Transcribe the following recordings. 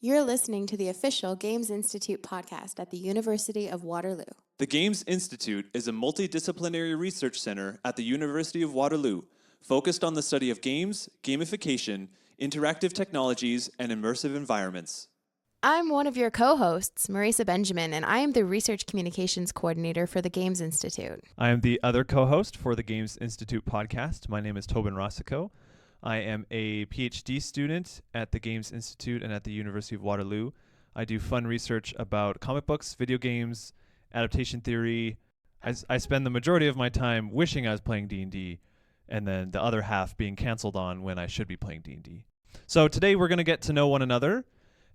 You're listening to the official Games Institute podcast at the University of Waterloo. The Games Institute is a multidisciplinary research center at the University of Waterloo, focused on the study of games, gamification, interactive technologies, and immersive environments. I'm one of your co-hosts, Marisa Benjamin, and I am the Research Communications Coordinator for the Games Institute. I am the other co-host for the Games Institute podcast. My name is Toben Racicot. I am a PhD student at the Games Institute and at the University of Waterloo. I do fun research about comic books, video games, adaptation theory. I spend the majority of my time wishing I was playing D&D, and then the other half being canceled on when I should be playing D&D. So today we're going to get to know one another,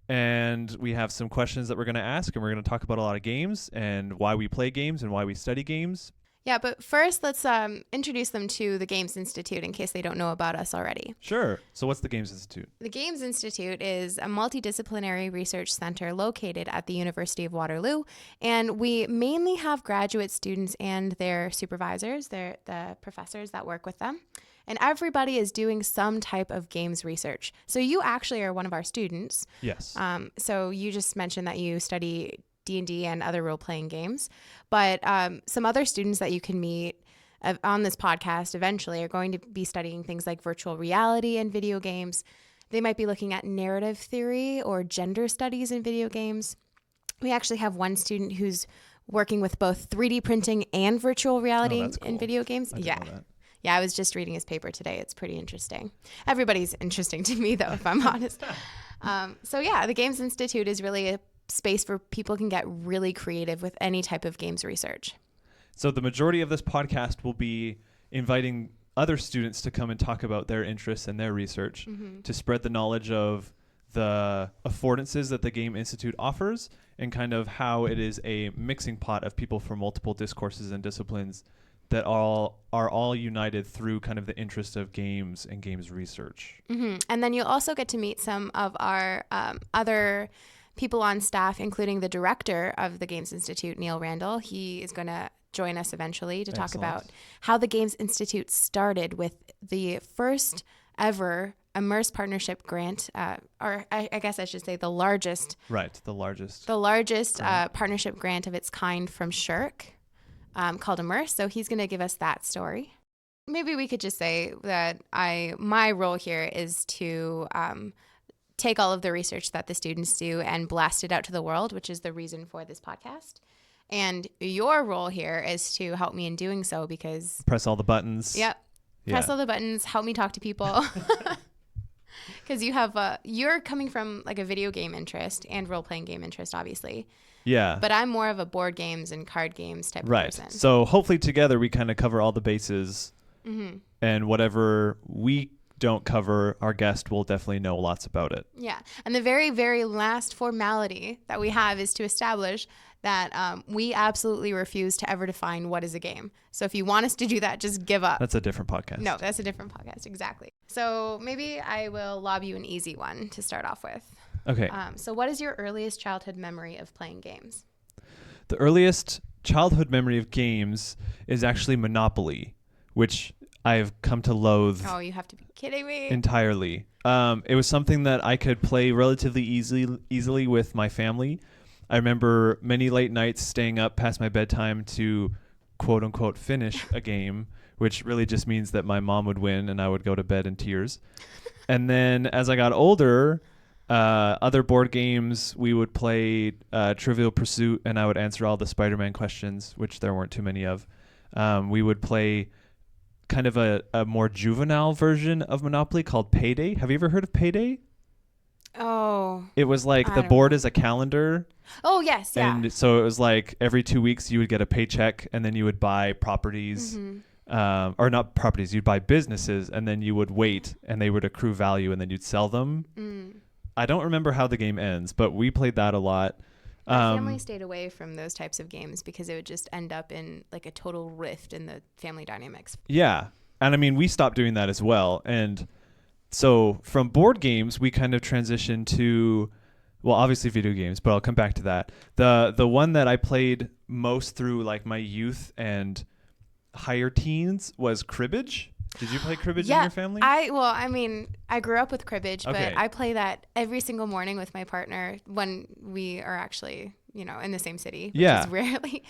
and we have some questions that we're going to ask, and we're going to talk about a lot of games and why we play games and why we study games. Yeah, but first let's introduce them to the Games Institute in case they don't know about us already. Sure. So what's the Games Institute? The Games Institute is a multidisciplinary research center located at the University of Waterloo, and we mainly have graduate students and their supervisors, the professors that work with them. And everybody is doing some type of games research. So you actually are one of our students. Yes. So you just mentioned that you study D&D and other role-playing games. But some other students that you can meet on this podcast eventually are going to be studying things like virtual reality and video games. They might be looking at narrative theory or gender studies in video games. We actually have one student who's working with both 3D printing and virtual reality in video games. I didn't know that. Yeah, I was just reading his paper today. It's pretty interesting. Everybody's interesting to me, though, if I'm honest. So yeah, the Games Institute is really a space where people can get really creative with any type of games research. So the majority of this podcast will be inviting other students to come and talk about their interests and their research to spread the knowledge of the affordances that the Game Institute offers and kind of how it is a mixing pot of people from multiple discourses and disciplines that are all united through kind of the interest of games and games research. And then you'll also get to meet some of our other people on staff, including the director of the Games Institute, Neil Randall. He is going to join us eventually to talk about how the Games Institute started with the first ever Immerse Partnership Grant, or I guess I should say the largest. Right, the largest. The largest partnership grant of its kind from SSHRC. Called Immerse. So he's going to give us that story. Maybe we could just say that my role here is to take all of the research that the students do and blast it out to the world, which is the reason for this podcast. And your role here is to help me in doing so because... Press all the buttons. Yep. Press all the buttons. Help me talk to people. Because you're coming from like a video game interest and role-playing game interest, obviously. Yeah. But I'm more of a board games and card games type of person. So hopefully together we kind of cover all the bases, and whatever we don't cover, our guest will definitely know lots about it. Yeah. And the very, very last formality that we have is to establish that we absolutely refuse to ever define what is a game. So if you want us to do that, just give up. That's a different podcast. No, that's a different podcast. Exactly. So maybe I will lob you an easy one to start off with. Okay. So what is your earliest childhood memory of playing games? The earliest childhood memory of games is actually Monopoly, which I've come to loathe. Oh, you have to be kidding me. Entirely. It was something that I could play relatively easily with my family. I remember many late nights staying up past my bedtime to quote unquote finish a game, which really just means that my mom would win and I would go to bed in tears. And then as I got older, other board games, we would play Trivial Pursuit, and I would answer all the Spider-Man questions, which there weren't too many of. We would play kind of a more juvenile version of Monopoly called Payday. Have you ever heard of Payday? Oh. It was like the board is a calendar. Oh, yes, yeah. And so it was like every 2 weeks you would get a paycheck, and then you would buy properties. Or not properties, you'd buy businesses, and then you would wait, and they would accrue value, and then you'd sell them. I don't remember how the game ends, but we played that a lot. My family stayed away from those types of games because it would just end up in like a total rift in the family dynamics. Yeah. And I mean, we stopped doing that as well. And so from board games, we kind of transitioned to, well, obviously video games, but I'll come back to that. The one that I played most through like my youth and higher teens was cribbage. Did you play cribbage in your family? I grew up with cribbage, Okay. but I play that every single morning with my partner when we are actually, in the same city, which is rarely.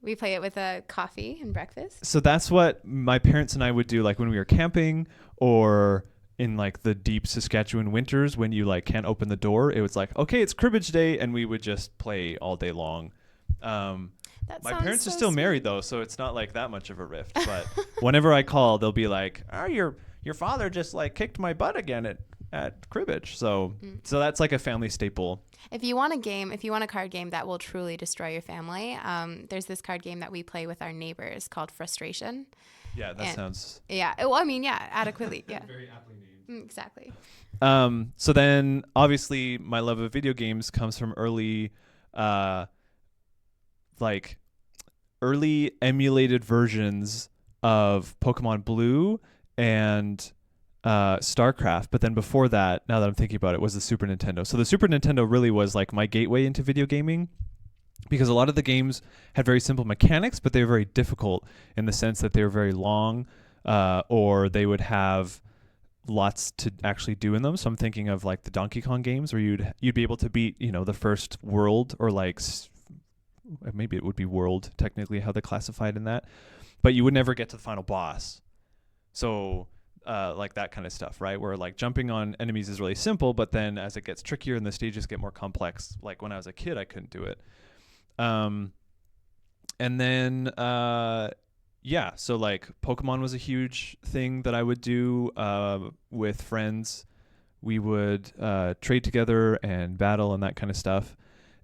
We play it with a coffee and breakfast. So that's what my parents and I would do, like when we were camping or in like the deep Saskatchewan winters when you like can't open the door. It was like, okay, it's cribbage day, and we would just play all day long. My parents are still married though, so it's not like that much of a rift. But whenever I call, they'll be like, "Oh, your father just like kicked my butt again at cribbage." So that's like a family staple. If you want a card game that will truly destroy your family, there's this card game that we play with our neighbors called Frustration. Yeah, that sounds. Yeah. Well, adequately. Yeah. Very aptly named. Exactly. So then, obviously, my love of video games comes from early emulated versions of Pokemon Blue and StarCraft. But then before that, now that I'm thinking about it, was the Super Nintendo. So the Super Nintendo really was like my gateway into video gaming, because a lot of the games had very simple mechanics, but they were very difficult in the sense that they were very long, or they would have lots to actually do in them. So I'm thinking of like the Donkey Kong games where you'd be able to beat, the first world, or like maybe it would be world technically how they classified in that, but you would never get to the final boss. So like that kind of stuff, right? Where like jumping on enemies is really simple, but then as it gets trickier and the stages get more complex, like when I was a kid, I couldn't do it. And then so like Pokemon was a huge thing that I would do with friends. We would trade together and battle and that kind of stuff.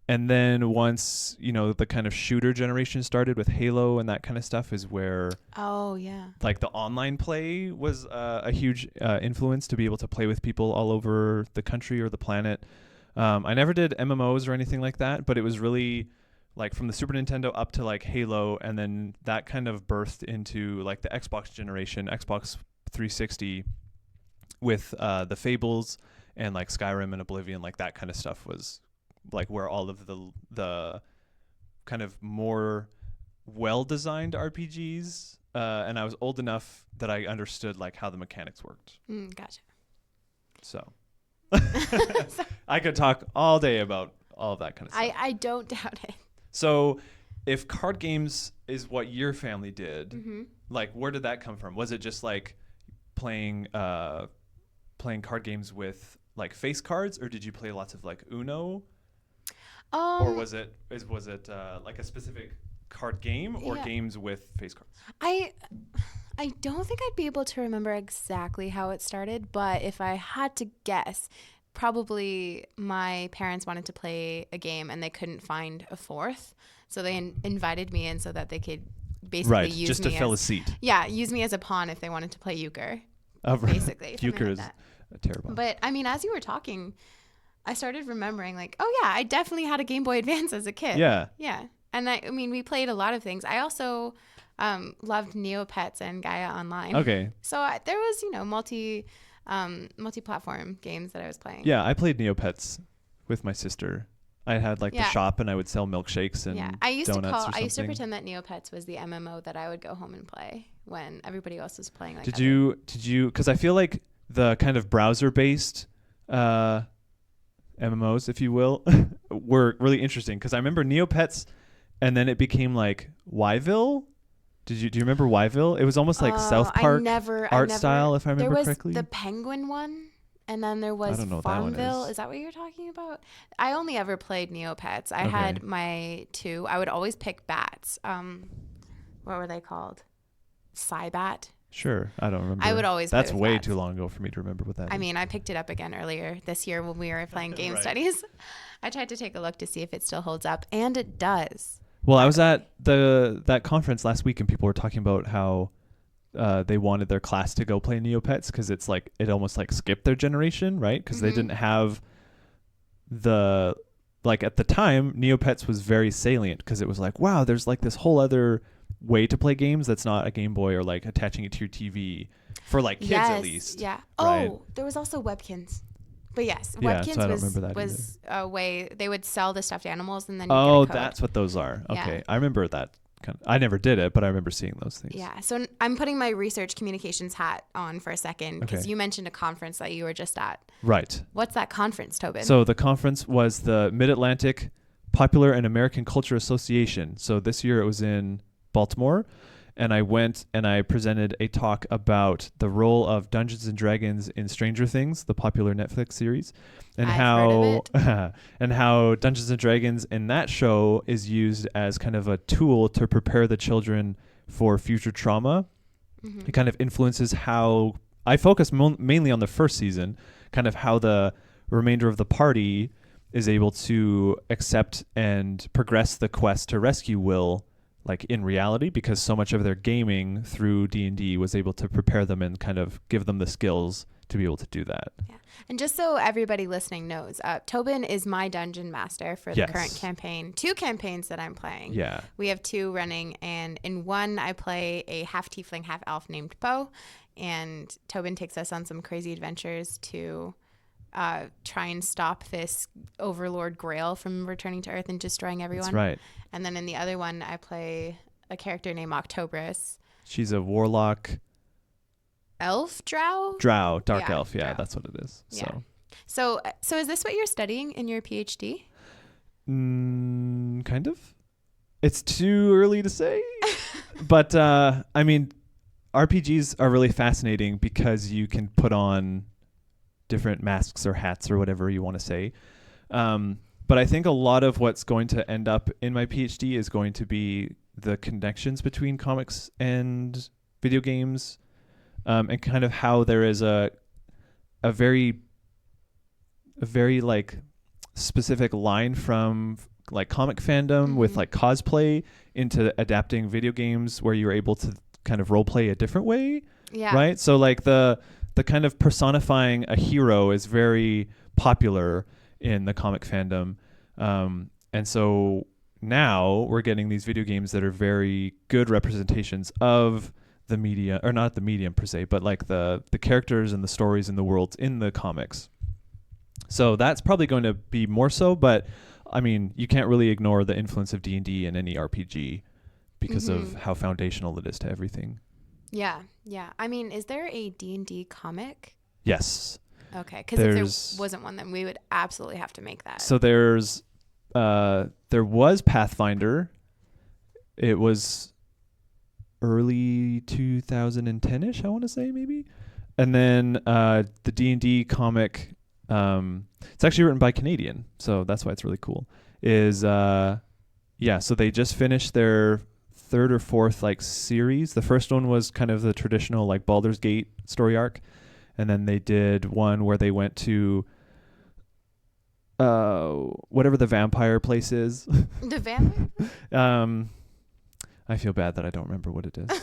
And then once, the kind of shooter generation started with Halo and that kind of stuff is where like the online play was a huge influence to be able to play with people all over the country or the planet. I never did MMOs or anything like that, but it was really like from the Super Nintendo up to like Halo, and then that kind of birthed into like the Xbox generation, Xbox 360 with the Fables and like Skyrim and Oblivion, like that kind of stuff was like where all of the kind of more well-designed RPGs, and I was old enough that I understood like how the mechanics worked. Gotcha. So I could talk all day about all of that kind of stuff. I don't doubt it. So if card games is what your family did, like where did that come from? Was it just like playing card games with like face cards, or did you play lots of like Uno? Or was it like a specific card game or games with face cards? I don't think I'd be able to remember exactly how it started, but if I had to guess, probably my parents wanted to play a game and they couldn't find a fourth, so they invited me in so that they could basically use just me to fill a seat. Yeah, use me as a pawn if they wanted to play euchre. Basically, euchre like is that. Terrible. But I mean, as you were talking, I started remembering like, oh yeah, I definitely had a Game Boy Advance as a kid. Yeah. And I mean, we played a lot of things. I also loved Neopets and Gaia Online. Okay. So there was, multi-platform games that I was playing. Yeah, I played Neopets with my sister. I had like the shop, and I would sell milkshakes and donuts or something. I used to pretend that Neopets was the MMO that I would go home and play when everybody else was playing. Like, did you? Because I feel like the kind of browser-based MMOs, if you will, were really interesting. Because I remember Neopets, and then it became like Yville. Do you remember Yville? It was almost like South Park art style, if I remember correctly. There was the Penguin one, and then there was Farmville. Is that what you're talking about? I only ever played Neopets. I had my two. I would always pick bats. What were they called? Cybat. Sure, I don't remember. I would always. That's way bats. too long ago for me to remember what that is. I mean, I picked it up again earlier this year when we were playing game studies. I tried to take a look to see if it still holds up, and it does. Well, I was at that conference last week, and people were talking about how they wanted their class to go play Neopets because it's like it almost like skipped their generation, right? Because they didn't have the at the time Neopets was very salient because it was like, wow, there's like this whole other way to play games that's not a Game Boy or like attaching it to your TV for like kids at least. Yeah. Right? Oh, there was also Webkins. But yes, yeah, Webkins so I don't remember that was a way they would sell the stuffed animals and then oh, that's what those are. Okay, yeah. I remember that I never did it, but I remember seeing those things. Yeah. So I'm putting my research communications hat on for a second because Okay. you mentioned a conference that you were just at. Right. What's that conference, Toben? So the conference was the Mid-Atlantic Popular and American Culture Association. So this year it was in Baltimore, and I went and I presented a talk about the role of Dungeons and Dragons in Stranger Things, the popular Netflix series, and I've how heard and how Dungeons and Dragons in that show is used as kind of a tool to prepare the children for future trauma. Mm-hmm. It kind of influences how I focus mainly on the first season, kind of how the remainder of the party is able to accept and progress the quest to rescue Will, like in reality, because so much of their gaming through D&D was able to prepare them and kind of give them the skills to be able to do that. Yeah. And just so everybody listening knows, Toben is my dungeon master for the Yes. current campaign. 2 campaigns that I'm playing. Yeah. We have 2 running, and in one I play a half tiefling, half elf named Bo, and Toben takes us on some crazy adventures to try and stop this overlord Grail from returning to Earth and destroying everyone. That's right. And then in the other one, I play a character named Octobrus. She's a warlock, Elf drow? drow, dark Yeah, elf. Yeah, drow. that's what it is. Yeah. So is this what you're studying in your PhD? Kind of. It's too early to say. But I mean, RPGs are really fascinating because you can put on different masks or hats or whatever you want to say. But I think a lot of what's going to end up in my PhD is going to be the connections between comics and video games, and kind of how there is a very like specific line from like comic fandom with like cosplay into adapting video games where you're able to kind of role play a different way. Yeah. Right. So like the kind of personifying a hero is very popular in the comic fandom. And so now we're getting these video games that are very good representations of the media, or not the medium per se, but like the characters and the stories and the worlds in the comics. So that's probably going to be more so, but I mean, you can't really ignore the influence of D&D in any RPG because of how foundational it is to everything. Yeah. Yeah. I mean, is there a D&D comic? Yes. Okay. Because if there wasn't one, then we would absolutely have to make that. So there was Pathfinder. It was early 2010-ish, I want to say, maybe. And then the D&D comic, it's actually written by a Canadian, so that's why it's really cool. So they just finished their 3rd or 4th like series. The first one was kind of the traditional like Baldur's Gate story arc, and then they did one where they went to whatever the vampire place is. The vampire? I feel bad that I don't remember what it is.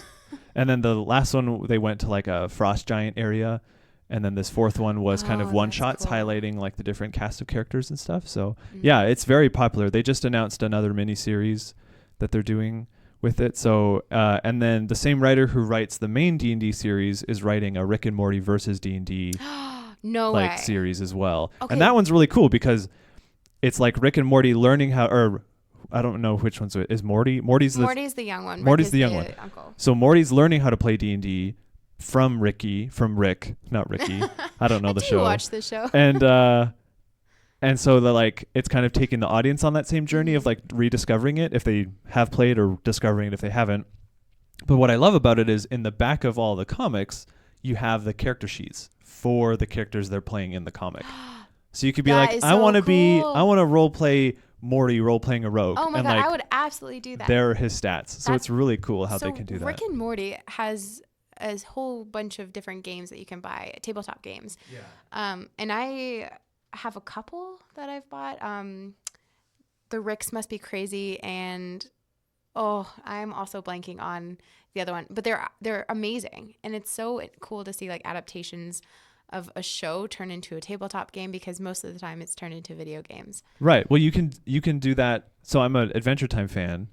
And then the last one, they went to like a frost giant area. And then this 4th one was kind of one shots cool. highlighting like the different cast of characters and stuff. So yeah, it's very popular. They just announced another mini-series that they're doing with it. So and then the same writer who writes the main D&D series is writing a Rick and Morty versus D&D No like way. series as well. Okay. And that one's really cool because it's like Rick and Morty learning how, or I don't know which one's is Morty. Morty's the young one. Morty's Rick the is young one. Uncle. So Morty's learning how to play D&D from Rick, not Ricky. I don't know the show. Watch the show. And so it's kind of taking the audience on that same journey of like rediscovering it if they have played or discovering it if they haven't. But what I love about it is in the back of all the comics, you have the character sheets for the characters they're playing in the comic. So you could be That like, is I so want to cool. role play Morty role playing a rogue. Oh my and God, like, I would absolutely do that. they're his stats. So it's really cool how they can do that. Rick and Morty has a whole bunch of different games that you can buy, tabletop games. Yeah. And I have a couple that I've bought. The Ricks Must Be Crazy, and I'm also blanking on the other one, but they're amazing, and it's so cool to see like adaptations of a show turn into a tabletop game because most of the time it's turned into video games. Right. Well, you can do that. So I'm an Adventure Time fan,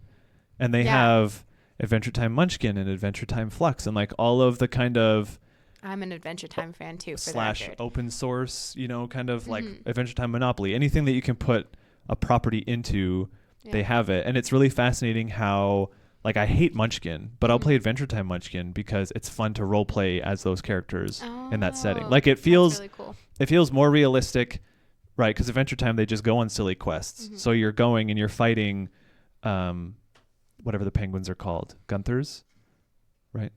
and they have Adventure Time Munchkin and Adventure Time Flux and like all of the kind of I'm an Adventure Time fan too. For / open source, kind of like Adventure Time Monopoly. Anything that you can put a property into, they have it. And it's really fascinating how like I hate Munchkin, but I'll play Adventure Time Munchkin because it's fun to role play as those characters in that setting. Like it feels really cool. It feels more realistic, right? Because Adventure Time, they just go on silly quests. So you're going and you're fighting whatever the penguins are called. Gunthers, right?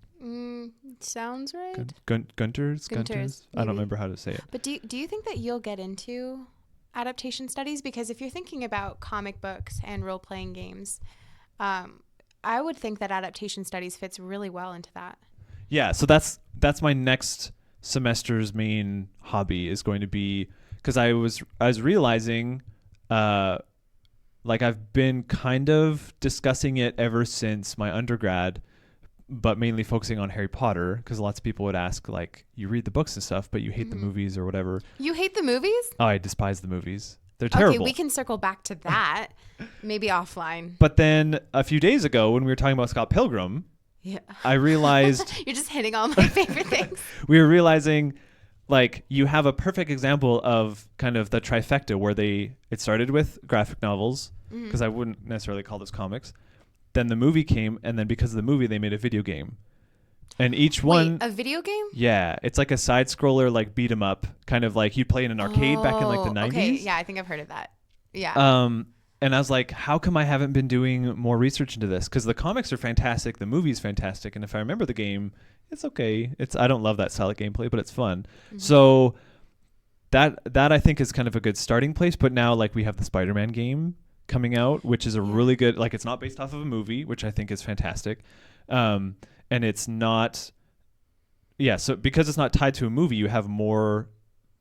Sounds right. Gunters? I don't maybe. remember how to say it. But do you think that you'll get into adaptation studies? Because if you're thinking about comic books and role-playing games, I would think that adaptation studies fits really well into that. Yeah, so that's my next semester's main hobby is going to be, because I was realizing like I've been kind of discussing it ever since my undergrad, but mainly focusing on Harry Potter, because lots of people would ask, like, you read the books and stuff, but you hate the movies or whatever. You hate the movies? Oh, I despise the movies. They're terrible. Okay, we can circle back to that, maybe offline. But then a few days ago, when we were talking about Scott Pilgrim, Yeah. I realized You're just hitting all my favorite things. we were realizing, like, you have a perfect example of kind of the trifecta where it started with graphic novels, because I wouldn't necessarily call this comics. Then the movie came, and then because of the movie, they made a video game. And each one... Wait, a video game? Yeah. It's like a side-scroller, like, beat 'em up, kind of like you'd play in an arcade back in, like, the 90s. Okay, yeah, I think I've heard of that. Yeah. And I was like, how come I haven't been doing more research into this? Because the comics are fantastic, the movie's fantastic, and if I remember the game, it's okay. I don't love that style of gameplay, but it's fun. So that I think is kind of a good starting place. But now, like, we have the Spider-Man game coming out, which is a really good, like, it's not based off of a movie, which I think is fantastic. And it's not, so because it's not tied to a movie, you have more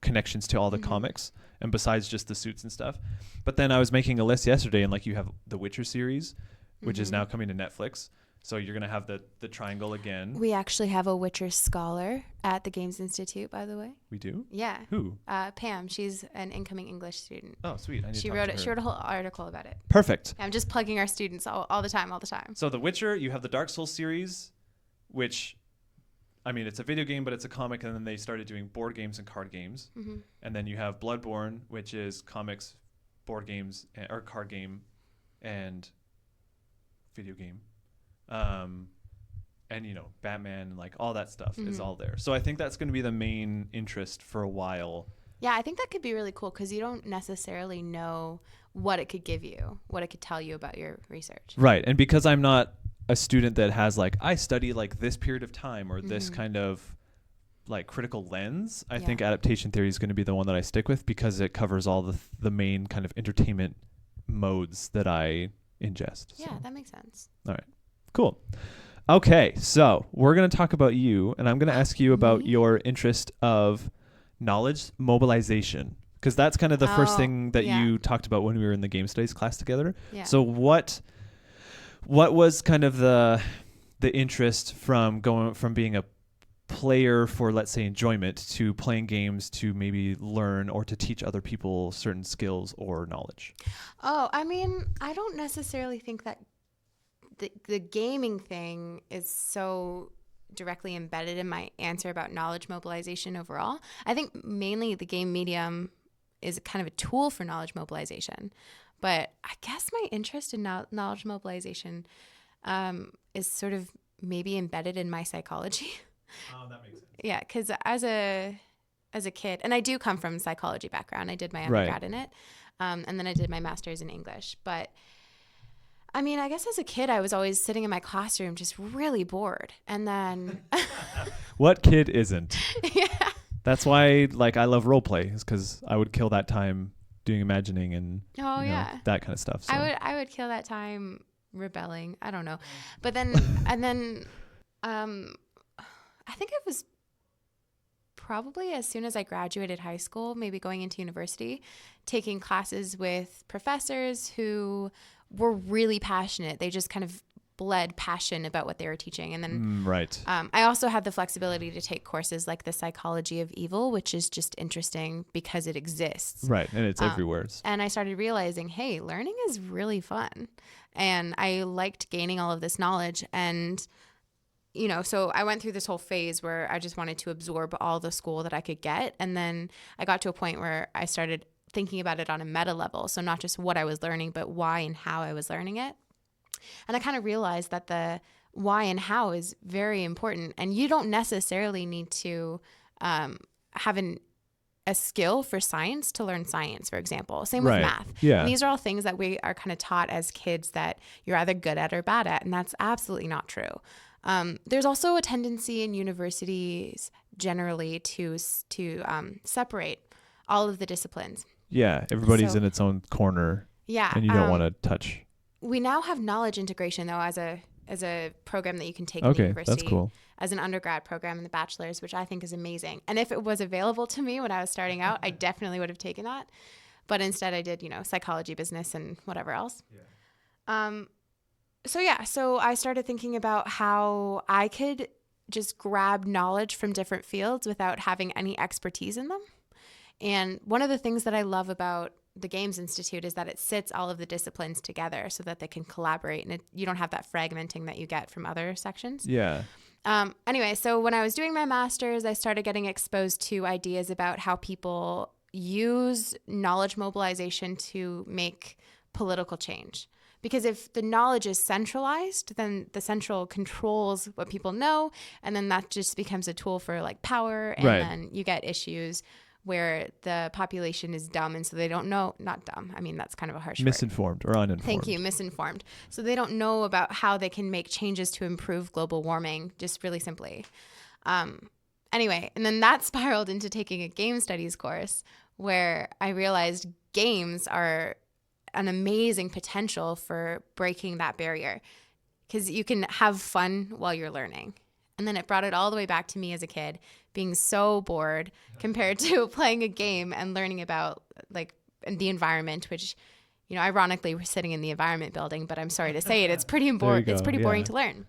connections to all the comics, and besides just the suits and stuff. But then I was making a list yesterday, and like you have the Witcher series, which is now coming to Netflix. So you're going to have the triangle again. We actually have a Witcher scholar at the Games Institute, by the way. We do? Yeah. Who? Pam. She's an incoming English student. Oh, sweet. I need She to wrote talk to She her. wrote a whole article about it. Perfect. I'm just plugging our students all the time. So The Witcher, you have the Dark Souls series, which, I mean, it's a video game, but it's a comic, and then they started doing board games and card games. And then you have Bloodborne, which is comics, board games, or card game, and video game. And, you know, Batman, like, all that stuff is all there. So I think that's going to be the main interest for a while. Yeah, I think that could be really cool because you don't necessarily know what it could give you, what it could tell you about your research. Right. And because I'm not a student that has, like, I study, like, this period of time or this kind of, like, critical lens, I think adaptation theory is going to be the one that I stick with because it covers all the main kind of entertainment modes that I ingest. Yeah, So. that makes sense. All right. Cool. Okay, so we're going to talk about you, and I'm going to ask you about your interest of knowledge mobilization, because that's kind of the first thing that you talked about when we were in the game studies class together. Yeah. So what was kind of the interest from going from being a player for, let's say, enjoyment to playing games to maybe learn or to teach other people certain skills or knowledge? Oh, I mean, I don't necessarily think that the gaming thing is so directly embedded in my answer about knowledge mobilization overall. I think mainly the game medium is kind of a tool for knowledge mobilization. But I guess my interest in knowledge mobilization is sort of maybe embedded in my psychology. Oh, that makes sense. Yeah, because as a kid, and I do come from a psychology background. I did my undergrad in it, and then I did my master's in English. But I mean, I guess as a kid, I was always sitting in my classroom just really bored. And then... What kid isn't? Yeah. That's why, like, I love role play, is because I would kill that time doing imagining and that kind of stuff. So. I would kill that time rebelling. I don't know. But then, I think it was probably as soon as I graduated high school, maybe going into university, taking classes with professors who were really passionate. They just kind of bled passion about what they were teaching. And then I also had the flexibility to take courses like the psychology of evil, which is just interesting because it exists. Right. And it's everywhere. And I started realizing, hey, learning is really fun. And I liked gaining all of this knowledge. And, you know, so I went through this whole phase where I just wanted to absorb all the school that I could get. And then I got to a point where I started thinking about it on a meta level. So not just what I was learning, but why and how I was learning it. And I kind of realized that the why and how is very important. And you don't necessarily need to have a skill for science to learn science, for example. Same with Right. math. Yeah. And these are all things that we are kind of taught as kids that you're either good at or bad at. And that's absolutely not true. There's also a tendency in universities generally to separate all of the disciplines. Yeah. Everybody's So- in its own corner, Yeah. and you don't want to touch. We now have knowledge integration though as a program that you can take in the Okay, university that's cool. as an undergrad program in the bachelor's, which I think is amazing. And if it was available to me when I was starting out, I definitely would have taken that. But instead I did, psychology, business, and whatever else. Yeah. So I started thinking about how I could just grab knowledge from different fields without having any expertise in them. And one of the things that I love about the Games Institute is that it sits all of the disciplines together so that they can collaborate, and you don't have that fragmenting that you get from other sections. Yeah. Anyway, so when I was doing my master's, I started getting exposed to ideas about how people use knowledge mobilization to make political change. Because if the knowledge is centralized, then the central controls what people know, and then that just becomes a tool for like power, and Right. then you get issues where the population is dumb, and so they don't know, not dumb, I mean, that's kind of a harsh word. Misinformed or uninformed. Thank you, misinformed. So they don't know about how they can make changes to improve global warming, just really simply. Anyway, and then that spiraled into taking a game studies course where I realized games are an amazing potential for breaking that barrier because you can have fun while you're learning. And then it brought it all the way back to me as a kid being so bored compared to playing a game and learning about like the environment, which, ironically we're sitting in the environment building, but I'm sorry to say it, it's pretty boring to learn.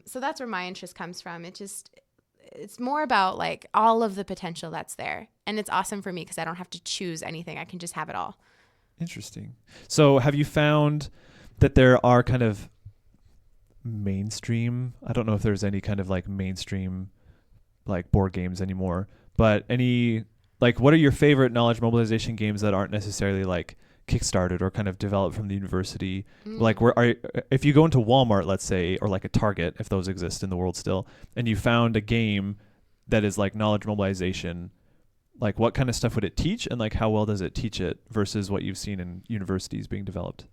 So that's where my interest comes from. It's more about like all of the potential that's there. And it's awesome for me because I don't have to choose anything. I can just have it all. Interesting. So have you found that there are kind of mainstream, I don't know if there's any kind of like mainstream like board games anymore, but any, like, what are your favorite knowledge mobilization games that aren't necessarily like kickstarted or kind of developed from the university? Like if you go into Walmart, let's say, or like a Target, if those exist in the world still, and you found a game that is like knowledge mobilization, like what kind of stuff would it teach, and like how well does it teach it versus what you've seen in universities being developed?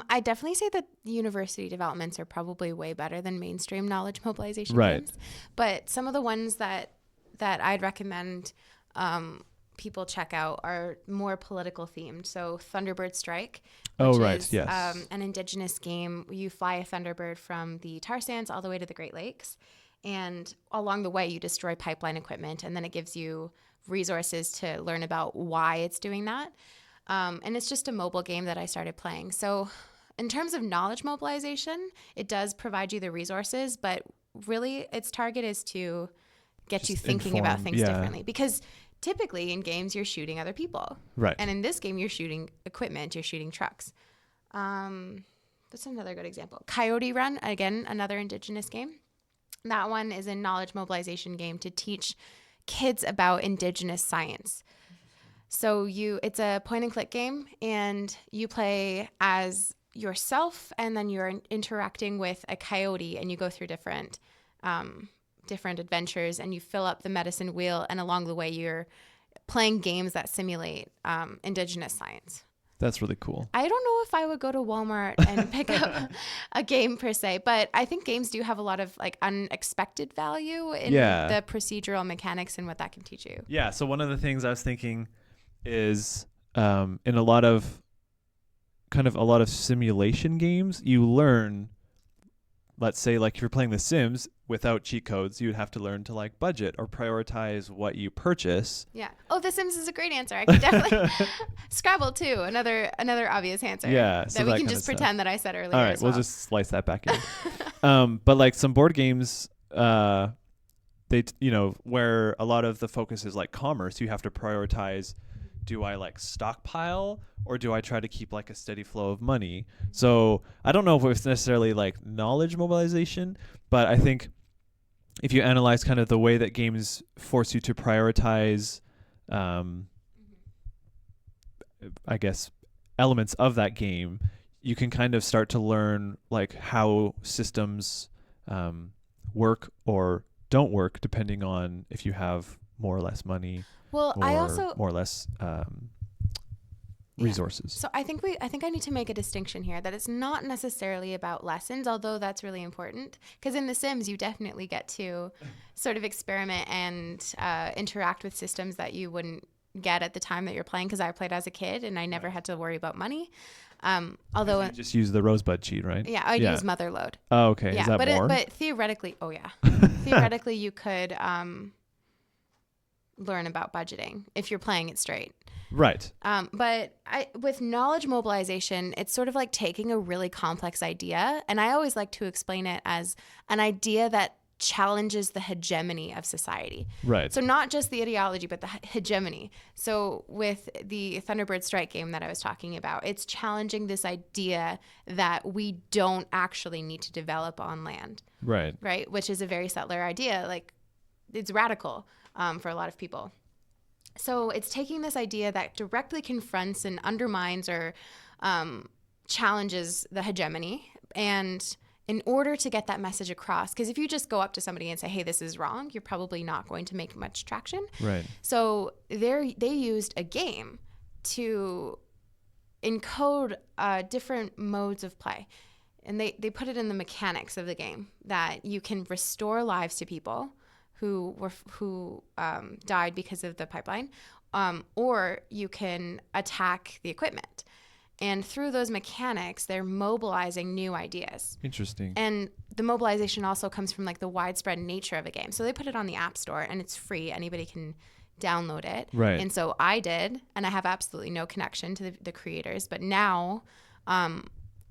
I definitely say that university developments are probably way better than mainstream knowledge mobilization Right. games. But some of the ones that I'd recommend people check out are more political themed. So Thunderbird Strike, which is yes. an indigenous game. You fly a Thunderbird from the tar sands all the way to the Great Lakes. And along the way, you destroy pipeline equipment. And then it gives you resources to learn about why it's doing that. And it's just a mobile game that I started playing. So in terms of knowledge mobilization, it does provide you the resources, but really its target is to get Just you thinking about inform, things yeah. differently. Because typically in games, you're shooting other people. Right. And in this game, you're shooting equipment, you're shooting trucks. That's another good example. Coyote Run, again, another indigenous game. That one is a knowledge mobilization game to teach kids about indigenous science. So it's a point and click game, and you play as yourself, and then you're interacting with a coyote, and you go through different adventures, and you fill up the medicine wheel, and along the way you're playing games that simulate indigenous science. That's really cool. I don't know if I would go to Walmart and pick up a game per se, but I think games do have a lot of like unexpected value in the procedural mechanics and what that can teach you. Yeah. So one of the things I was thinking is in a lot of simulation games, you learn, let's say like if you're playing The Sims without cheat codes, you'd have to learn to like budget or prioritize what you purchase. Yeah. Oh, The Sims is a great answer. I could definitely Scrabble too. Another obvious answer. Yeah. So that we that can kind just of pretend stuff. that I said earlier. All right, as well. we'll just slice that back in. But like some board games, where a lot of the focus is like commerce, you have to prioritize. Do I like stockpile or do I try to keep like a steady flow of money? So I don't know if it's necessarily like knowledge mobilization, but I think if you analyze kind of the way that games force you to prioritize, I guess, elements of that game, you can kind of start to learn like how systems work or don't work depending on if you have more or less money Well, or I also more or less resources. So I think I need to make a distinction here that it's not necessarily about lessons, although that's really important. Because in The Sims, you definitely get to sort of experiment and interact with systems that you wouldn't get at the time that you're playing. Because I played as a kid and I never had to worry about money. Although you just use the Rosebud cheat, right? yeah, I'd use Motherload. Oh, okay. Yeah, Is that more? but theoretically, theoretically you could learn about budgeting if you're playing it straight. Right. But with knowledge mobilization, it's sort of like taking a really complex idea. And I always like to explain it as an idea that challenges the hegemony of society. Right. So not just the ideology, but the hegemony. So with the Thunderbird Strike game that I was talking about, it's challenging this idea that we don't actually need to develop on land. Right. Right. Which is a very settler idea. Like, it's radical for a lot of people. So it's taking this idea that directly confronts and undermines or challenges the hegemony. And in order to get that message across, because if you just go up to somebody and say, hey, this is wrong, you're probably not going to make much traction. Right. So they used a game to encode different modes of play. And they put it in the mechanics of the game that you can restore lives to people who died because of the pipeline, or you can attack the equipment. And through those mechanics, they're mobilizing new ideas. Interesting. And the mobilization also comes from like the widespread nature of a game. So they put it on the App Store and it's free. Anybody can download it. Right. And so I did, and I have absolutely no connection to the creators. But now I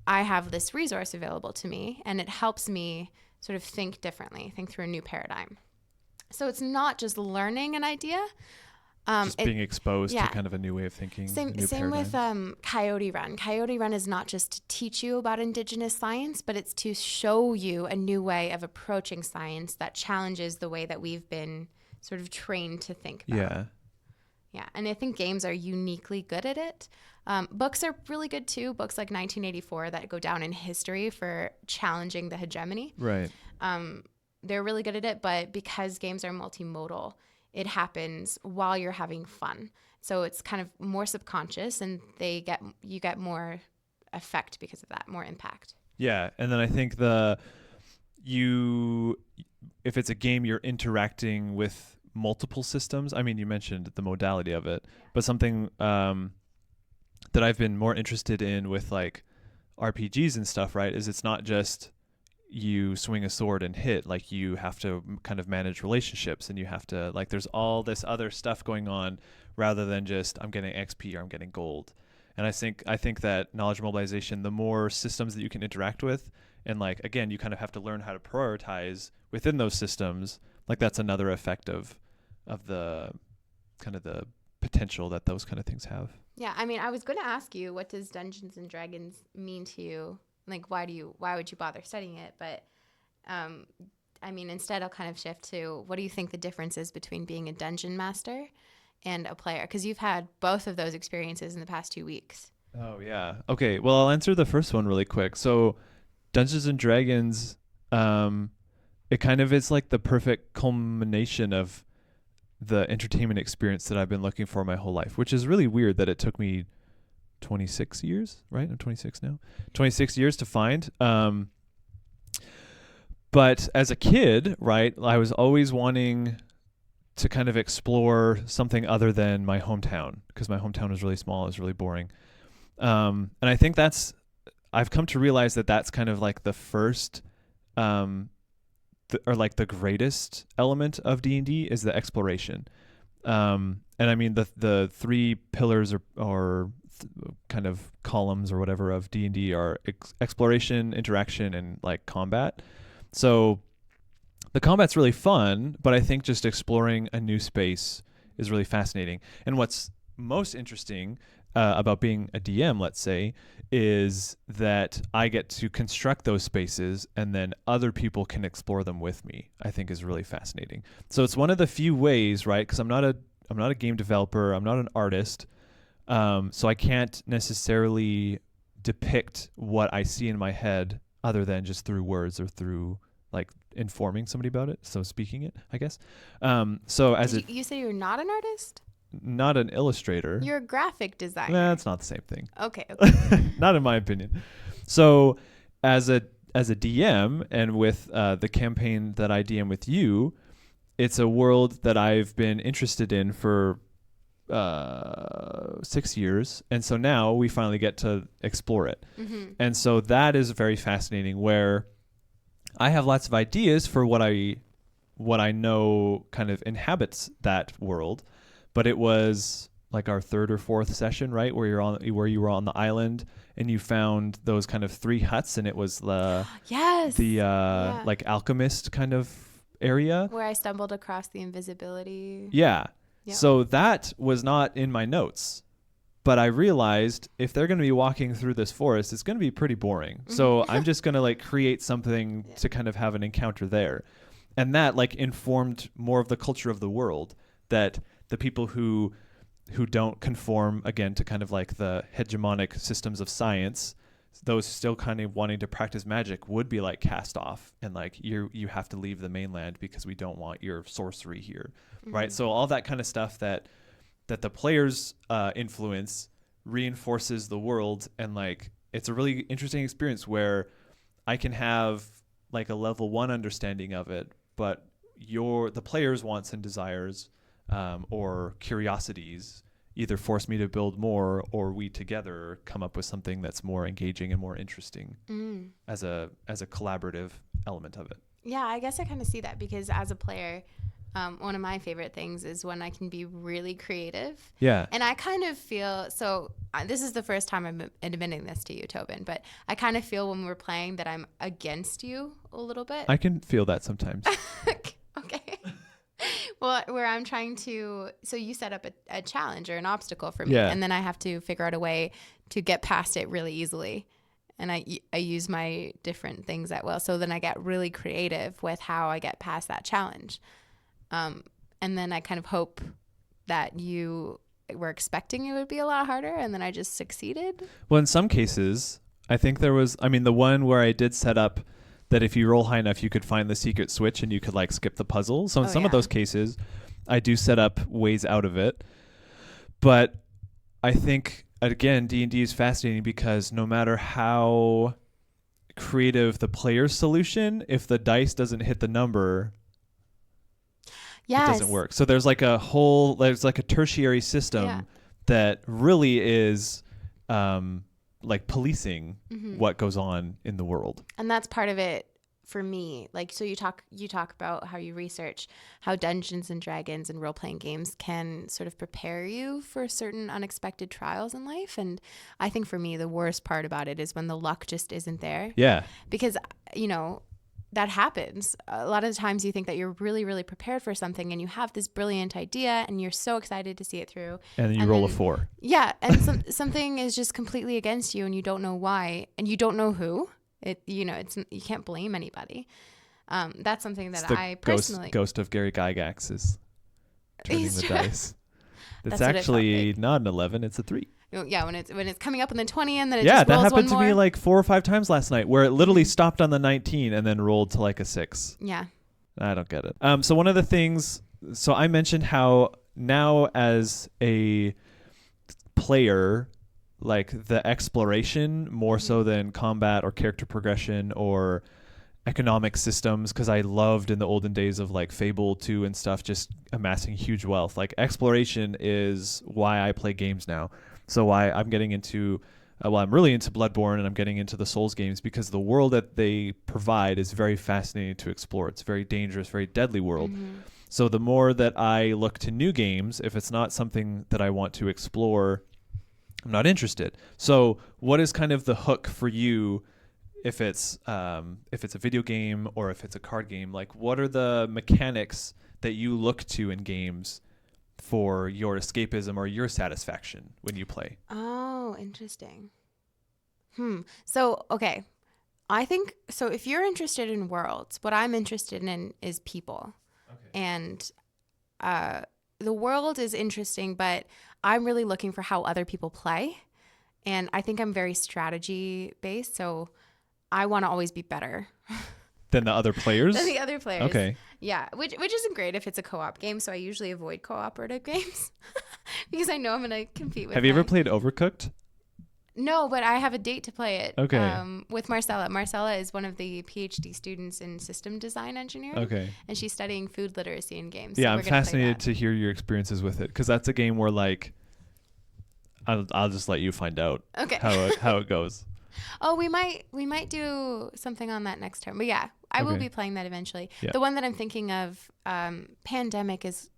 have this resource available to me, and it helps me sort of think differently, think through a new paradigm. So it's not just learning an idea. Just being exposed to kind of a new way of thinking. Same with Coyote Run. Coyote Run is not just to teach you about Indigenous science, but it's to show you a new way of approaching science that challenges the way that we've been sort of trained to think about. Yeah. Yeah, and I think games are uniquely good at it. Books are really good too. Books like 1984 that go down in history for challenging the hegemony. Right. They're really good at it, but because games are multimodal, it happens while you're having fun. So it's kind of more subconscious, and you get more effect because of that, more impact. Yeah, and then I think if it's a game, you're interacting with multiple systems. I mean, you mentioned the modality of it, but something that I've been more interested in with like RPGs and stuff, right, is it's not just you swing a sword and hit. Like, you have to kind of manage relationships, and you have to, like, there's all this other stuff going on rather than just I'm getting XP or I'm getting gold. And I think that knowledge mobilization, the more systems that you can interact with, and like, again, you kind of have to learn how to prioritize within those systems. Like, that's another effect of the kind of the potential that those kind of things have. Yeah, I mean, I was going to ask you, what does Dungeons and Dragons mean to you? Like, why would you bother studying it? But, I mean, instead I'll kind of shift to, what do you think the difference is between being a dungeon master and a player? Because you've had both of those experiences in the past 2 weeks. Oh, yeah. Okay, well, I'll answer the first one really quick. So Dungeons and Dragons, it kind of is like the perfect culmination of the entertainment experience that I've been looking for my whole life, which is really weird that it took me 26 years, right? I'm 26 now. 26 years to find. But as a kid, right, I was always wanting to kind of explore something other than my hometown, because my hometown was really small. It was really boring. And I think I've come to realize that that's kind of like the first, or like the greatest element of D&D is the exploration. And I mean, the three pillars or kind of columns or whatever of D&D are exploration, interaction, and like combat. So the combat's really fun, but I think just exploring a new space is really fascinating. And what's most interesting about being a DM, let's say, is that I get to construct those spaces and then other people can explore them with me. I think is really fascinating. So it's one of the few ways, right? Because I'm not a game developer, I'm not an artist. So I can't necessarily depict what I see in my head other than just through words or through like informing somebody about it. So speaking it, I guess. So as you say you're not an artist? not an illustrator. You're a graphic designer. Nah, it's not the same thing. Okay. Not in my opinion. So as a DM and with the campaign that I DM with you, it's a world that I've been interested in for 6 years, and so now we finally get to explore it. And so that is very fascinating, where I have lots of ideas for what I know kind of inhabits that world, but it was like our third or fourth session, right, where you were on the island and you found those kind of 3 huts, and it was the like alchemist kind of area where I stumbled across the invisibility. Yeah. Yep. So that was not in my notes, but I realized if they're going to be walking through this forest, it's going to be pretty boring. So I'm just going to like create something to kind of have an encounter there. And that like informed more of the culture of the world, that the people who don't conform again to kind of like the hegemonic systems of science, those still kind of wanting to practice magic would be like cast off, and like you have to leave the mainland because we don't want your sorcery here. Right. So all that kind of stuff that the players influence reinforces the world, and like it's a really interesting experience where I can have like a level 1 understanding of it, but the players' wants and desires or curiosities either force me to build more, or we together come up with something that's more engaging and more interesting as a collaborative element of it. Yeah, I guess I kind of see that, because as a player, one of my favorite things is when I can be really creative. Yeah. And I kind of feel, this is the first time I'm admitting this to you, Toben, but I kind of feel when we're playing that I'm against you a little bit. I can feel that sometimes. Okay. Well, where I'm trying to, so you set up a challenge or an obstacle for me, and then I have to figure out a way to get past it really easily. And I use my different things at will. So then I get really creative with how I get past that challenge. And then I kind of hope that you were expecting it would be a lot harder, and then I just succeeded. Well, in some cases, I think there was, the one where I did set up that if you roll high enough, you could find the secret switch and you could like skip the puzzle. So in some of those cases, I do set up ways out of it. But I think, again, D&D is fascinating because no matter how creative the player's solution, if the dice doesn't hit the number, it doesn't work. So there's like a tertiary system that really is like policing what goes on in the world. And that's part of it for me. Like, so you talk about how you research how Dungeons and Dragons and role-playing games can sort of prepare you for certain unexpected trials in life. And I think for me, the worst part about it is when the luck just isn't there. Yeah. Because, that happens. A lot of the times you think that you're really, really prepared for something, and you have this brilliant idea and you're so excited to see it through. And then you roll a 4. Yeah. And something is just completely against you and you don't know why, and you don't know who. You can't blame anybody. That's something that I personally... Ghost of Gary Gygax is turning the dice. It's That's actually not an 11, it's a 3. Yeah, when it's coming up on the 20 and then it just rolls one more. Yeah, that happened to me like 4 or 5 times last night, where it literally stopped on the 19 and then rolled to like a 6. Yeah. I don't get it. So one of the things, I mentioned how now as a player, like the exploration more so than combat or character progression or economic systems, because I loved in the olden days of like Fable 2 and stuff, just amassing huge wealth. Like exploration is why I play games now. So why I'm getting into, I'm really into Bloodborne, and I'm getting into the Souls games because the world that they provide is very fascinating to explore. It's a very dangerous, very deadly world. So the more that I look to new games, if it's not something that I want to explore, I'm not interested. So what is kind of the hook for you if it's a video game or if it's a card game? Like, what are the mechanics that you look to in games for your escapism or your satisfaction when you play? Oh, interesting. So, okay. I think, so if you're interested in worlds, what I'm interested in is people. Okay. And the world is interesting, but I'm really looking for how other people play. And I think I'm very strategy based. So I want to always be better Than the other players? than the other players. Okay. Yeah, which isn't great if it's a co-op game. So I usually avoid cooperative games because I know I'm going to compete with Have you ever them. played Overcooked? No, but I have a date to play it. Okay. With Marcella. Marcella is one of the PhD students in system design engineering. Okay. And she's studying food literacy in games. Yeah, so I'm we're gonna play fascinated that. to hear your experiences with it because that's a game where like I'll just let you find out Okay. how it goes. Oh, we might do something on that next term. But yeah, I will Okay. be playing that eventually. Yeah. The one that I'm thinking of, Pandemic is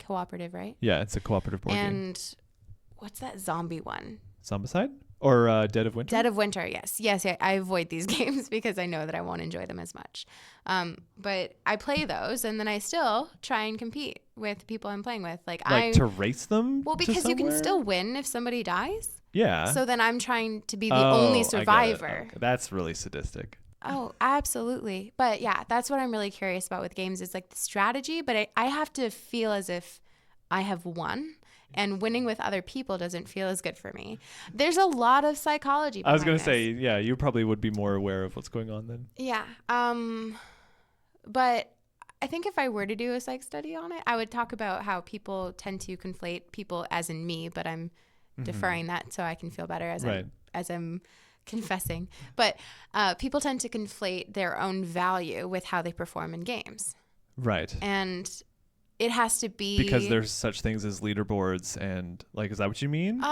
cooperative, right? Yeah, it's a cooperative board game. And what's that zombie one? Zombicide or Dead of Winter? Dead of Winter, yes. Yes, I avoid these games because I know that I won't enjoy them as much. But I play those and then I still try and compete with people I'm playing with. Like to race them? Well, to because you can somewhere? still win if somebody dies. Yeah. So then I'm trying to be the Oh, only I get it. survivor. Okay, that's really sadistic. Oh, absolutely. But yeah, that's what I'm really curious about with games is like the strategy, but I have to feel as if I have won. And winning with other people doesn't feel as good for me. There's a lot of psychology I was behind going to this. say, yeah, you probably would be more aware of what's going on then. Yeah. But I think if I were to do a psych study on it, I would talk about how people tend to conflate people as in me, but I'm deferring that so I can feel better as I'm confessing. But people tend to conflate their own value with how they perform in games. Right. And it has to be Because there's such things as leaderboards and like, is that what you mean?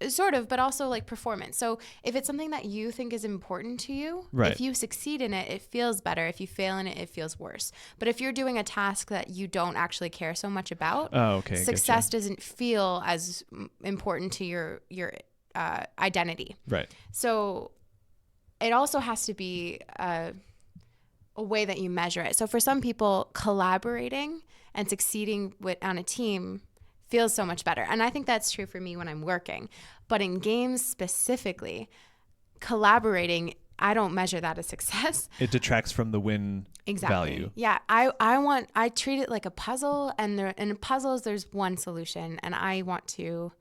sort of, but also like performance. So if it's something that you think is important to you, Right. if you succeed in it, it feels better. If you fail in it, it feels worse. But if you're doing a task that you don't actually care so much about, Oh, okay. success doesn't feel as important to your identity. Right. So it also has to be a way that you measure it. So for some people, collaborating and succeeding on a team feels so much better. And I think that's true for me when I'm working. But in games specifically, collaborating, I don't measure that as success. It detracts from the win value. Yeah, I treat it like a puzzle, and in puzzles there's one solution, and I want to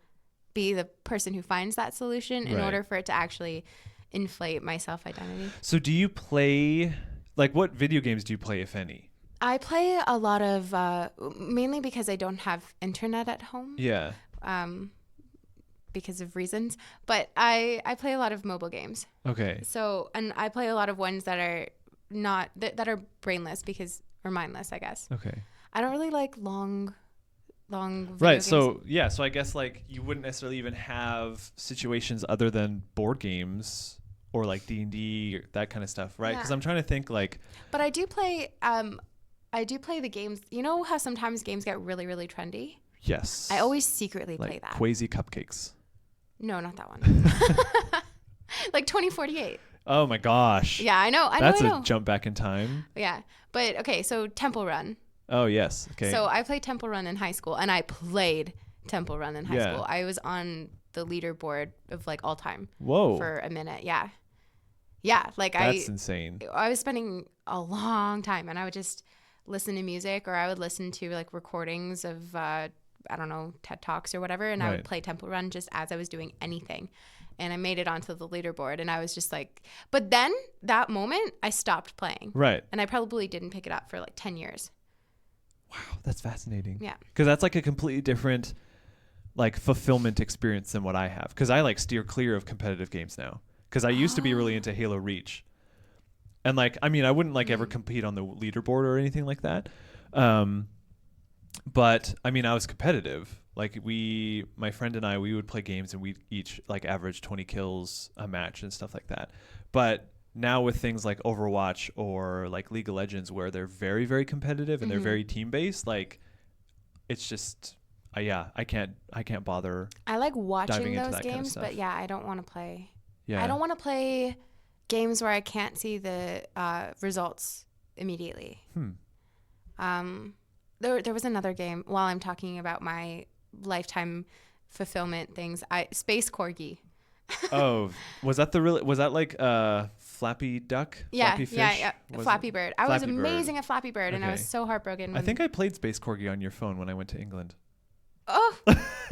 be the person who finds that solution in Right. order for it to actually inflate my self-identity. So do you play, like what video games do you play, if any? I play a lot of, mainly because I don't have internet at home. Yeah. Because of reasons, but I play a lot of mobile games. Okay. So, and I play a lot of ones that are not, that are brainless or mindless, I guess. Okay. I don't really like long video Right. games. So yeah. So I guess like you wouldn't necessarily even have situations other than board games or like D&D, that kind of stuff, right? Because Yeah. I'm trying to think like. But I do play the games. You know how sometimes games get really, really trendy? Yes. I always secretly like play that. Quasi Cupcakes. No, not that one. Like 2048. Oh my gosh. Yeah, I know. That's I know. a jump back in time. Yeah. But okay, so Temple Run. Oh yes. Okay. So I played Temple Run in high school, and I played Temple Run in high Yeah. school. I was on the leaderboard of like all time Whoa. for a minute. Yeah. Yeah. Like That's insane. I was spending a long time, and I would just listen to music, or I would listen to like recordings of, I don't know, TED Talks or whatever. And I Right. would play Temple Run just as I was doing anything. And I made it onto the leaderboard, and I was just like, but then that moment I stopped playing. Right. And I probably didn't pick it up for like 10 years. Wow, that's fascinating. Yeah. Because that's like a completely different like fulfillment experience than what I have. Because I like steer clear of competitive games now. Because I used to be really into Halo Reach. And like, I mean, I wouldn't like ever compete on the leaderboard or anything like that. But I mean, I was competitive. Like my friend and I, we would play games and we'd each like average 20 kills a match and stuff like that. But now with things like Overwatch or like League of Legends, where they're very, very competitive and they're very team based, like it's just, I can't bother. I like diving watching into those that kind of games, stuff. but yeah, I don't want to play. Yeah. I don't want to play games where I can't see the results immediately. There was another game while I'm talking about my lifetime fulfillment things. Space Corgi. Oh, was that like Flappy Duck? Yeah, Flappy Fish? yeah. Was Flappy it? Bird. I was Flappy Bird. amazing at Flappy Bird, and I was Okay. so heartbroken. I think I played Space Corgi on your phone when I went to England. Oh,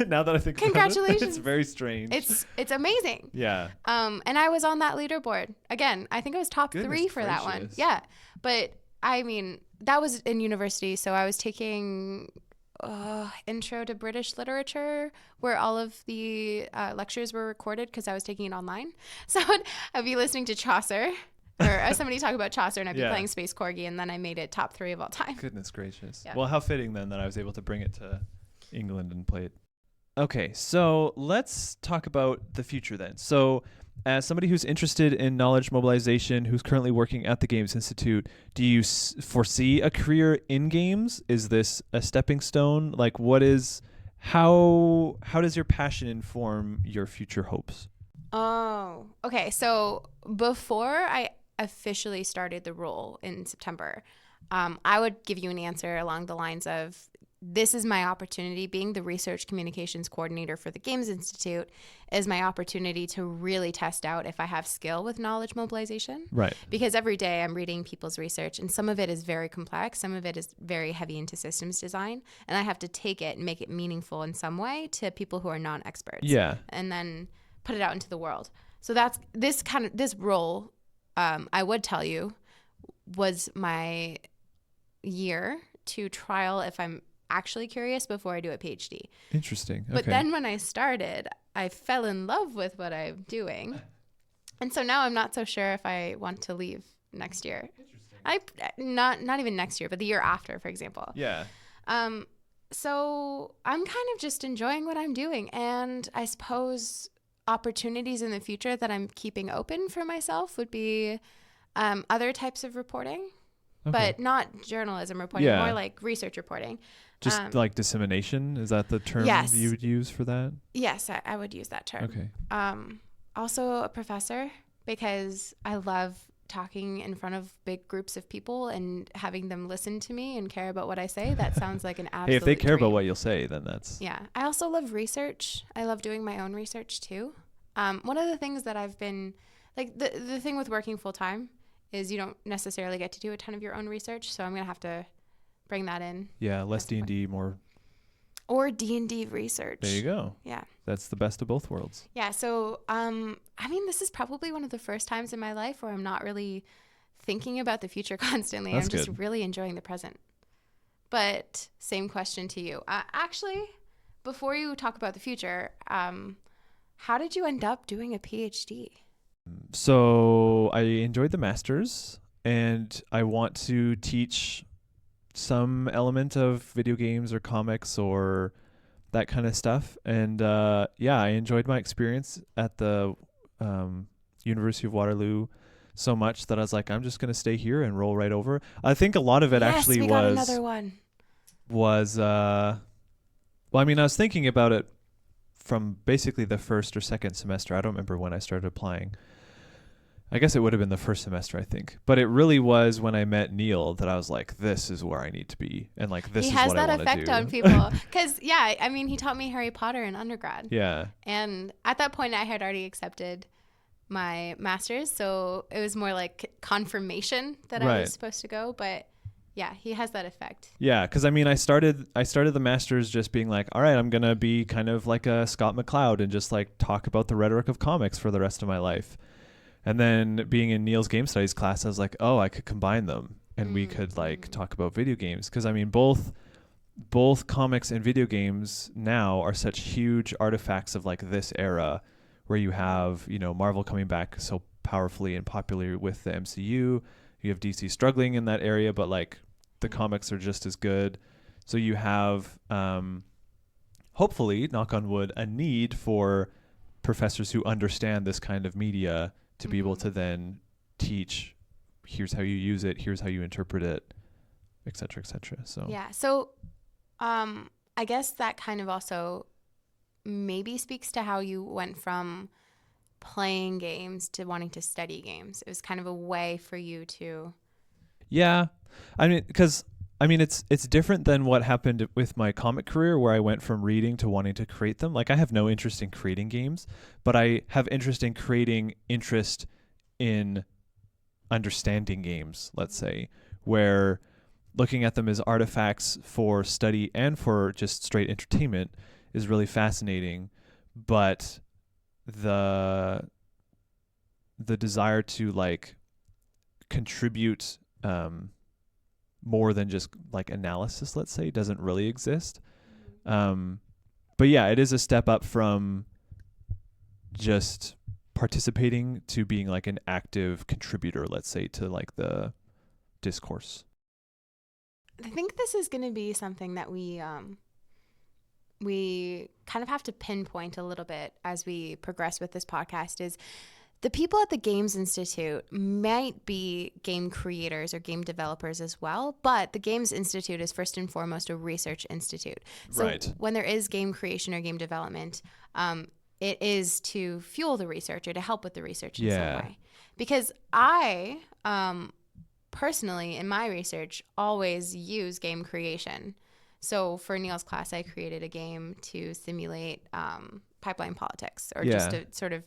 Now that I think Congratulations. about it, it's very strange. It's amazing. Yeah. And I was on that leaderboard. Again, I think it was top Goodness 3 for that one. gracious. Yeah. But I mean, that was in university. So I was taking intro to British literature, where all of the lectures were recorded because I was taking it online. So I'd be listening to Chaucer, or somebody talk about Chaucer, and I'd be Yeah. playing Space Corgi, and then I made it top 3 of all time. Goodness gracious. Yeah. Well, how fitting then that I was able to bring it to England and play it. Okay, so let's talk about the future then. So as somebody who's interested in knowledge mobilization, who's currently working at the Games Institute, do you foresee a career in games? Is this a stepping stone? Like, how does your passion inform your future hopes? Oh, okay. So before I officially started the role in September, I would give you an answer along the lines of, this is my opportunity. Being the research communications coordinator for the Games Institute is my opportunity to really test out if I have skill with knowledge mobilization. Right. Because every day I'm reading people's research, and some of it is very complex, some of it is very heavy into systems design, and I have to take it and make it meaningful in some way to people who are non-experts. Yeah. And then put it out into the world. So that's this role, I would tell you, was my year to trial if I'm actually curious before I do a PhD. Interesting. Okay. But then when I started, I fell in love with what I'm doing. And so now I'm not so sure if I want to leave next year. Not even next year, but the year after, for example. Yeah. So I'm kind of just enjoying what I'm doing. And I suppose opportunities in the future that I'm keeping open for myself would be other types of reporting, but not journalism reporting, more like research reporting. Just like dissemination? Is that the term Yes. you would use for that? Yes, I would use that term. Okay. Also a professor, because I love talking in front of big groups of people and having them listen to me and care about what I say. That sounds like an absolute Hey, if they care dream. about what you'll say, then that's... Yeah. I also love research. I love doing my own research too. One of the things that I've been, like the thing with working full time is you don't necessarily get to do a ton of your own research. So I'm going to have to bring that in. Yeah, less D&D, more... Or D&D research. There you go. Yeah. That's the best of both worlds. Yeah. So, I mean, this is probably one of the first times in my life where I'm not really thinking about the future constantly. That's I'm just good. really enjoying the present. But same question to you. Actually, before you talk about the future, how did you end up doing a PhD? So I enjoyed the master's, and I want to teach some element of video games or comics or that kind of stuff. And I enjoyed my experience at the University of Waterloo so much that I was like, I'm just going to stay here and roll right over. I think a lot of it actually we got another one. I was thinking about it from basically the first or second semester. I don't remember when I started applying. I guess it would have been the first semester, I think. But it really was when I met Neil that I was like, this is where I need to be. And like, this is what I want to do. He has that effect on people. Because, he taught me Harry Potter in undergrad. Yeah. And at that point, I had already accepted my master's. So it was more like confirmation that I was supposed to go. But yeah, he has that effect. Yeah, because I started the master's just being like, all right, I'm going to be kind of like a Scott McCloud and just like talk about the rhetoric of comics for the rest of my life. And then being in Neil's game studies class, I was like, oh, I could combine them and we could like talk about video games. Because both comics and video games now are such huge artifacts of like this era where you have, Marvel coming back so powerfully and popularly with the MCU. You have DC struggling in that area, but like the comics are just as good. So you have, hopefully, knock on wood, a need for professors who understand this kind of media to be able to then teach, here's how you use it, here's how you interpret it, et cetera, et cetera. So yeah. So I guess that kind of also maybe speaks to how you went from playing games to wanting to study games. It was kind of a way for you to... Yeah. It's different than what happened with my comic career, where I went from reading to wanting to create them. Like, I have no interest in creating games, but I have interest in understanding games, let's say, where looking at them as artifacts for study and for just straight entertainment is really fascinating, but the desire to like contribute more than just like analysis, let's say, doesn't really exist. But yeah, it is a step up from just participating to being like an active contributor, let's say, to like the discourse. I think this is going to be something that we kind of have to pinpoint a little bit as we progress with this podcast. Is the people at the Games Institute might be game creators or game developers as well, but the Games Institute is first and foremost a research institute. So Right. when there is game creation or game development, it is to fuel the research or to help with the research in some way. Because I personally, in my research, always use game creation. So for Neil's class, I created a game to simulate pipeline politics, or just to sort of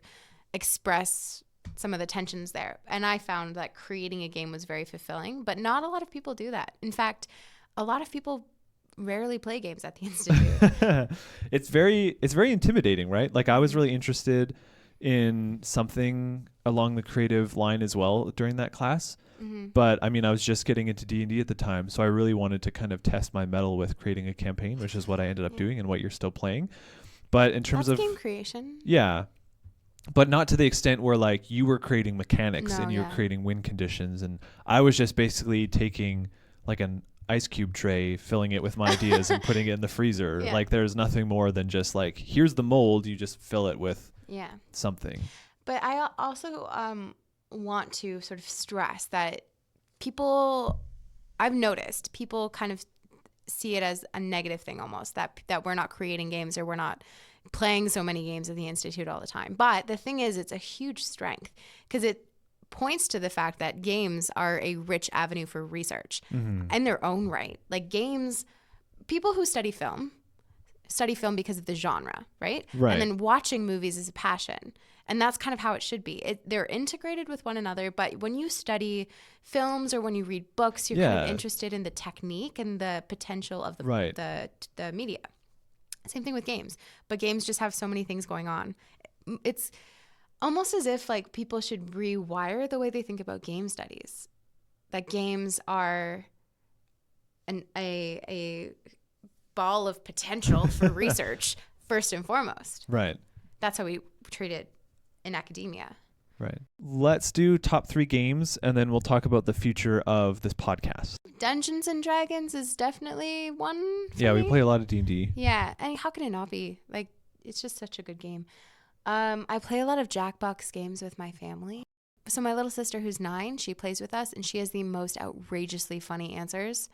express some of the tensions there. And I found that creating a game was very fulfilling, but not a lot of people do that. In fact, a lot of people rarely play games at the Institute. It's very intimidating, right? Like I was really interested in something along the creative line as well during that class. But I mean, I was just getting into D&D at the time, so I really wanted to kind of test my mettle with creating a campaign, which is what I ended up doing and what you're still playing. But in terms That's of game creation. Yeah. But not to the extent where like you were creating mechanics and you're creating win conditions, and I was just basically taking like an ice cube tray, filling it with my ideas and putting it in the freezer. Like there's nothing more than just like, here's the mold, you just fill it with something. But I also want to sort of stress that I've noticed people kind of see it as a negative thing almost, that we're not creating games or we're not playing so many games at the Institute all the time. But the thing is, it's a huge strength because it points to the fact that games are a rich avenue for research in their own right. Like games, people who study film because of the genre, right? And then watching movies is a passion. And that's kind of how it should be. They're integrated with one another, but when you study films or when you read books, you're kind of interested in the technique and the potential of the media. Same thing with games, but games just have so many things going on. It's almost as if like people should rewire the way they think about game studies. That games are a ball of potential for research first and foremost. Right. That's how we treat it in academia. Right. Let's do top 3 games and then we'll talk about the future of this podcast. Dungeons and Dragons is definitely one for me. We play a lot of D&D. Yeah, and how can it not be? Like, it's just such a good game. I play a lot of Jackbox games with my family. So my little sister, who's 9, she plays with us, and she has the most outrageously funny answers.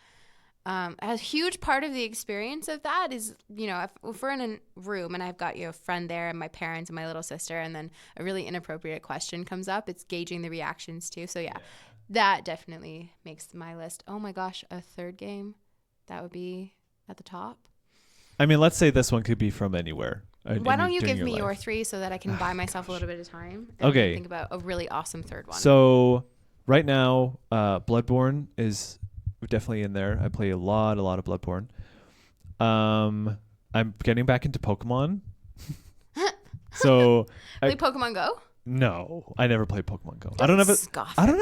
A huge part of the experience of that is, if we're in a room and I've got a friend there and my parents and my little sister, and then a really inappropriate question comes up, it's gauging the reactions too. So that definitely makes my list. Oh my gosh, a third game, that would be at the top. I mean, let's say this one could be from anywhere. Why don't you give me your 3 so that I can buy myself a little bit of time? Okay. Think about a really awesome third one. So right now, Bloodborne is definitely in there. I play a lot of Bloodborne. I'm getting back into Pokemon. So play Pokemon Go? No, I never played Pokemon Go. I don't have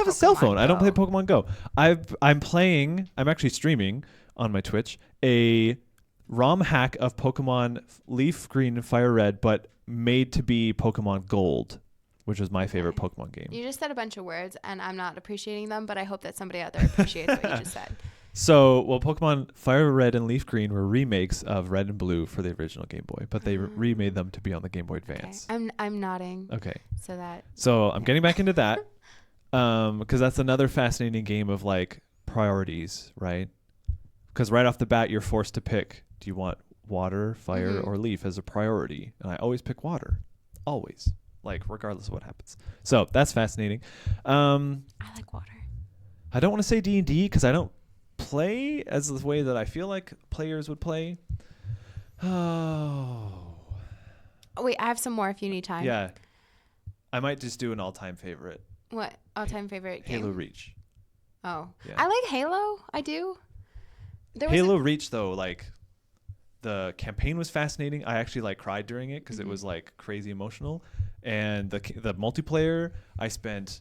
a cell phone. I don't play Pokemon Go. I'm actually streaming on my Twitch a ROM hack of Pokemon Leaf Green, Fire Red, but made to be Pokemon Gold, which was my favorite Pokemon game. You just said a bunch of words, and I'm not appreciating them, but I hope that somebody out there appreciates what you just said. So, Pokemon Fire Red and Leaf Green were remakes of Red and Blue for the original Game Boy, but they remade them to be on the Game Boy Advance. Okay. I'm nodding. Okay. So I'm getting back into that because that's another fascinating game of like priorities, right? Because right off the bat, you're forced to pick. Do you want water, fire, or leaf as a priority? And I always pick water. Always. Like, regardless of what happens. So, that's fascinating. I like water. I don't want to say D&D because I don't play as the way that I feel like players would play. Oh. Wait, I have some more if you need time. Yeah. I might just do an all-time favorite. What? All-time favorite game? Halo Reach. Oh. Yeah. I like Halo. I do. Halo Reach, though, like... the campaign was fascinating. I actually like cried during it because it was like crazy emotional. And the multiplayer, I spent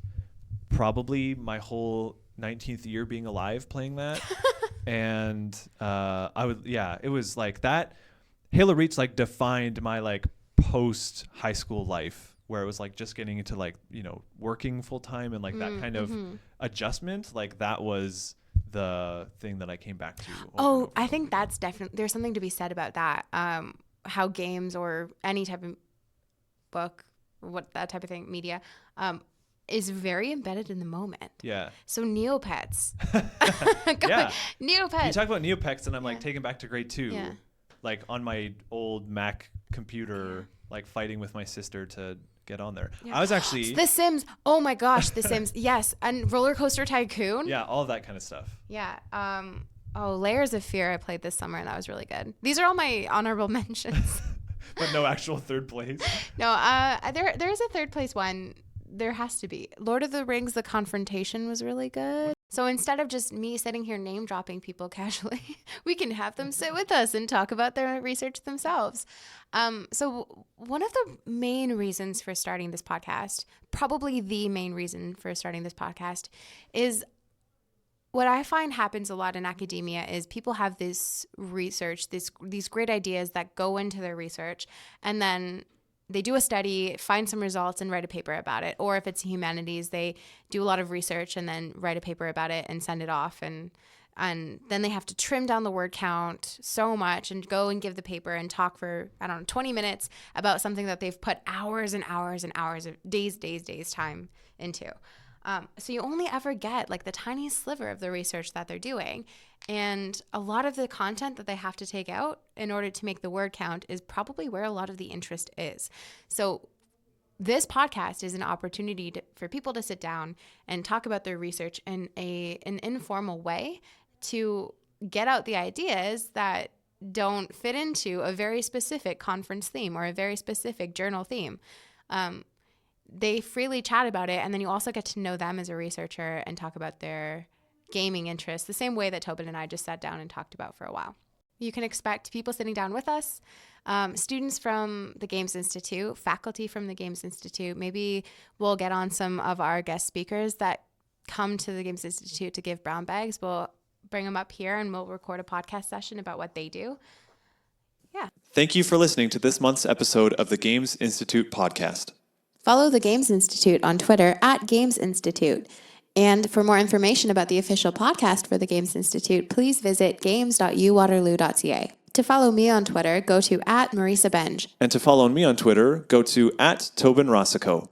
probably my whole 19th year being alive playing that. And it was like that. Halo Reach like defined my like post high school life, where it was like just getting into like, you know, working full time and like that kind of adjustment. Like that was the thing that I came back to. I think that's definitely, there's something to be said about that. How games or any type of book, what that type of thing, media, is very embedded in the moment. Yeah. So Neopets. Yeah. Neopets. You talk about Neopets and I'm like taken back to grade 2. Yeah. Like on my old Mac computer, like fighting with my sister to get on there. Yeah. I was actually The Sims. Oh my gosh, The Sims. Yes, and Roller Coaster Tycoon. Yeah, all of that kind of stuff. Yeah. Layers of Fear I played this summer and that was really good. These are all my honorable mentions. But no actual third place. No, there is a third place one. There has to be. Lord of the Rings, The Confrontation was really good. So instead of just me sitting here name dropping people casually, we can have them sit with us and talk about their research themselves. So one of the main reasons for starting this podcast, probably the main reason for starting this podcast, is what I find happens a lot in academia is people have this research, these great ideas that go into their research, and then they do a study, find some results, and write a paper about it. Or if it's humanities, they do a lot of research and then write a paper about it and send it off. And then they have to trim down the word count so much and go and give the paper and talk for, 20 minutes about something that they've put hours and hours and hours of days time into. So you only ever get like the tiniest sliver of the research that they're doing. And a lot of the content that they have to take out in order to make the word count is probably where a lot of the interest is. So this podcast is an opportunity for people to sit down and talk about their research in an informal way to get out the ideas that don't fit into a very specific conference theme or a very specific journal theme. They freely chat about it, and then you also get to know them as a researcher and talk about their gaming interests the same way that Toben and I just sat down and talked about for a while. You can expect people sitting down with us, students from the Games Institute, faculty from the Games Institute. Maybe we'll get on some of our guest speakers that come to the Games Institute to give brown bags. We'll bring them up here and we'll record a podcast session about what they do. Yeah. Thank you for listening to this month's episode of the Games Institute podcast. Follow the Games Institute on Twitter @Games Institute. And for more information about the official podcast for the Games Institute, please visit games.uwaterloo.ca. To follow me on Twitter, go to @Marisa Benj. And to follow me on Twitter, go to @Toben Racicot.